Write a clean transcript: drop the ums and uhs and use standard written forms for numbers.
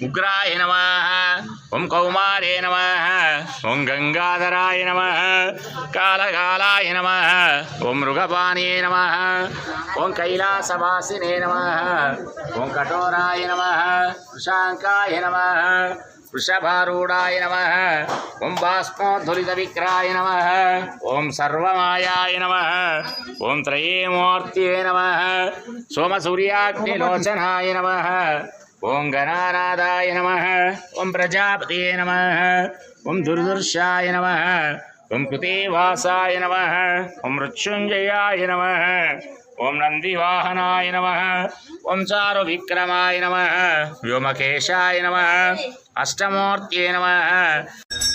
उग्राय नमः। ओं कौमारे नमः। ओं गंगाधराय नमः। कालकालाय नमः। ओं मृगपाणये नमः। ओं कैलासवासिने नमः। ओं कठोराय नमः। वृषांकाय नमः। वृषभारूढ़ाय नमः। ओं बाष्पोद्धुलितविग्रहाय नमः। ओं सर्वमायाय नमः। ओं त्रयीमूर्तये नमः। सोमसूर्याग्निलोचनाय नमः। ओं गणानादाय नमः। ओं प्रजापतये नमः। ओं दुर्दुर्शाय नमः। ओं कृतेवासाय नमः। ओं मृत्युंजयाय नमः। ओं नंदिवाहनाय नमः। ओं चारुविक्रमाय नमः। व्योमकेशाय नमः। अष्टमूर्तये नमः।